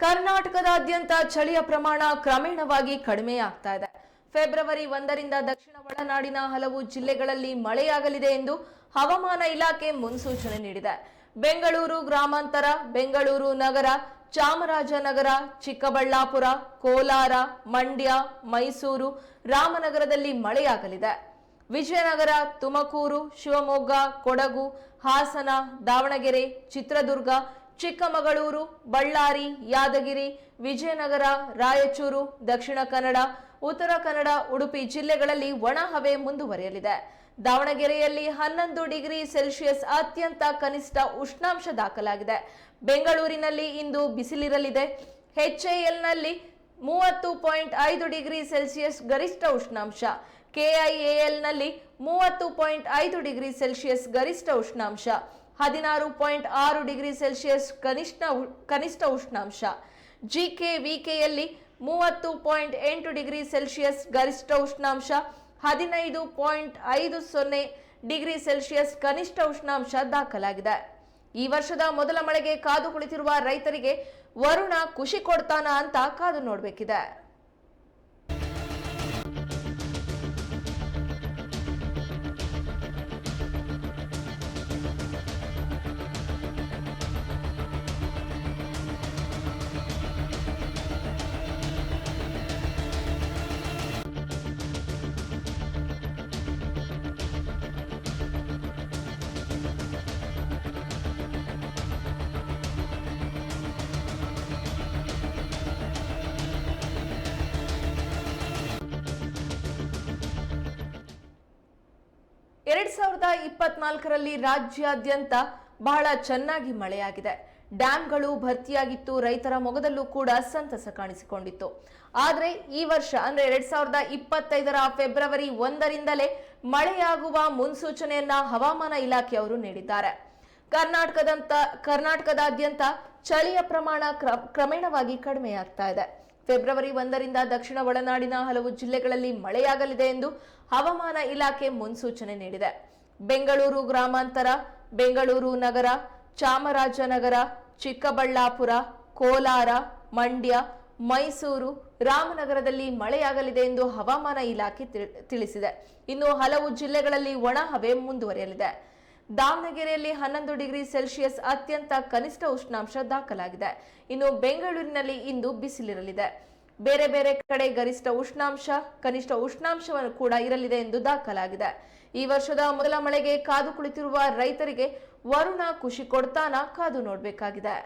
ಕರ್ನಾಟಕದಾದ್ಯಂತ ಚಳಿಯ ಪ್ರಮಾಣ ಕ್ರಮೇಣವಾಗಿ ಕಡಿಮೆಯಾಗ್ತಾ ಇದೆ. ಫೆಬ್ರವರಿ 1ರಿಂದ ದಕ್ಷಿಣ ಒಳನಾಡಿನ ಹಲವು ಜಿಲ್ಲೆಗಳಲ್ಲಿ ಮಳೆಯಾಗಲಿದೆ ಎಂದು ಹವಾಮಾನ ಇಲಾಖೆ ಮುನ್ಸೂಚನೆ ನೀಡಿದೆ. ಬೆಂಗಳೂರು ಗ್ರಾಮಾಂತರ, ಬೆಂಗಳೂರು ನಗರ, ಚಾಮರಾಜನಗರ, ಚಿಕ್ಕಬಳ್ಳಾಪುರ, ಕೋಲಾರ, ಮಂಡ್ಯ, ಮೈಸೂರು, ರಾಮನಗರದಲ್ಲಿ ಮಳೆಯಾಗಲಿದೆ. ವಿಜಯನಗರ, ತುಮಕೂರು, ಶಿವಮೊಗ್ಗ, ಕೊಡಗು, ಹಾಸನ, ದಾವಣಗೆರೆ, ಚಿತ್ರದುರ್ಗ, ಚಿಕ್ಕಮಗಳೂರು, ಬಳ್ಳಾರಿ, ಯಾದಗಿರಿ, ವಿಜಯನಗರ, ರಾಯಚೂರು, ದಕ್ಷಿಣ ಕನ್ನಡ, ಉತ್ತರ ಕನ್ನಡ, ಉಡುಪಿ ಜಿಲ್ಲೆಗಳಲ್ಲಿ ಒಣ ಹವೆ ಮುಂದುವರಿಯಲಿದೆ. ದಾವಣಗೆರೆಯಲ್ಲಿ 11 ಡಿಗ್ರಿ ಸೆಲ್ಸಿಯಸ್ ಅತ್ಯಂತ ಕನಿಷ್ಠ ಉಷ್ಣಾಂಶ ದಾಖಲಾಗಿದೆ. ಬೆಂಗಳೂರಿನಲ್ಲಿ ಇಂದು ಬಿಸಿಲಿರಲಿದೆ. HALನಲ್ಲಿ 30.5 ಡಿಗ್ರಿ ಸೆಲ್ಸಿಯಸ್ ಗರಿಷ್ಠ ಉಷ್ಣಾಂಶ, KIALನಲ್ಲಿ 30.5 ಡಿಗ್ರಿ ಸೆಲ್ಸಿಯಸ್ ಗರಿಷ್ಠ ಉಷ್ಣಾಂಶ, 16.6 ಡಿಗ್ರಿ ಸೆಲ್ಸಿಯಸ್ ಕನಿಷ್ಠ ಉಷ್ಣಾಂಶ, GKVKಯಲ್ಲಿ 30.8 ಡಿಗ್ರಿ ಸೆಲ್ಸಿಯಸ್ ಗರಿಷ್ಠ ಉಷ್ಣಾಂಶ, 15.50 ಡಿಗ್ರಿ ಸೆಲ್ಸಿಯಸ್ ಕನಿಷ್ಠ ಉಷ್ಣಾಂಶ ದಾಖಲಾಗಿದೆ. ಈ ವರ್ಷದ ಮೊದಲ ಮಳೆಗೆ ಕಾದು ಕುಳಿತಿರುವ ರೈತರಿಗೆ ವರುಣ ಖುಷಿ ಕೊಡ್ತಾನ ಅಂತ ಕಾದು ನೋಡಬೇಕಿದೆ. 2024ರಲ್ಲಿ ರಾಜ್ಯಾದ್ಯಂತ ಬಹಳ ಚೆನ್ನಾಗಿ ಮಳೆಯಾಗಿದೆ. ಡ್ಯಾಂಗಳು ಭರ್ತಿಯಾಗಿತ್ತು. ರೈತರ ಮೊಗದಲ್ಲೂ ಕೂಡ ಸಂತಸ ಕಾಣಿಸಿಕೊಂಡಿತ್ತು. ಆದರೆ ಈ ವರ್ಷ ಅಂದ್ರೆ 2025ರ ಫೆಬ್ರವರಿ 1ರಿಂದಲೇ ಮಳೆಯಾಗುವ ಮುನ್ಸೂಚನೆಯನ್ನ ಹವಾಮಾನ ಇಲಾಖೆಯವರು ನೀಡಿದ್ದಾರೆ. ಕರ್ನಾಟಕದಾದ್ಯಂತ ಚಳಿಯ ಪ್ರಮಾಣ ಕ್ರಮೇಣವಾಗಿ ಕಡಿಮೆಯಾಗ್ತಾ ಇದೆ. ಫೆಬ್ರವರಿ 1ರಿಂದ ದಕ್ಷಿಣ ಒಳನಾಡಿನ ಹಲವು ಜಿಲ್ಲೆಗಳಲ್ಲಿ ಮಳೆಯಾಗಲಿದೆ ಎಂದು ಹವಾಮಾನ ಇಲಾಖೆ ಮುನ್ಸೂಚನೆ ನೀಡಿದೆ. ಬೆಂಗಳೂರು ಗ್ರಾಮಾಂತರ, ಬೆಂಗಳೂರು ನಗರ, ಚಾಮರಾಜನಗರ, ಚಿಕ್ಕಬಳ್ಳಾಪುರ, ಕೋಲಾರ, ಮಂಡ್ಯ, ಮೈಸೂರು, ರಾಮನಗರದಲ್ಲಿ ಮಳೆಯಾಗಲಿದೆ ಎಂದು ಹವಾಮಾನ ಇಲಾಖೆ ತಿಳಿಸಿದೆ. ಇನ್ನು ಹಲವು ಜಿಲ್ಲೆಗಳಲ್ಲಿ ಒಣ ಹವೆ ಮುಂದುವರಿಯಲಿದೆ. ದಾವಣಗೆರೆಯಲ್ಲಿ 11 ಡಿಗ್ರಿ ಸೆಲ್ಸಿಯಸ್ ಅತ್ಯಂತ ಕನಿಷ್ಠ ಉಷ್ಣಾಂಶ ದಾಖಲಾಗಿದೆ. ಇನ್ನು ಬೆಂಗಳೂರಿನಲ್ಲಿ ಇಂದು ಬಿಸಿಲಿರಲಿದೆ. ಬೇರೆ ಬೇರೆ ಕಡೆ ಗರಿಷ್ಠ ಉಷ್ಣಾಂಶ, ಕನಿಷ್ಠ ಉಷ್ಣಾಂಶವನ್ನು ಕೂಡ ಇರಲಿದೆ ಎಂದು ದಾಖಲಾಗಿದೆ. ಈ ವರ್ಷದ ಮೊದಲ ಮಳೆಗೆ ಕಾದು ಕುಳಿತಿರುವ ರೈತರಿಗೆ ವರುಣ ಖುಷಿ ಕೊಡ್ತಾನ ಕಾದು ನೋಡಬೇಕಾಗಿದೆ.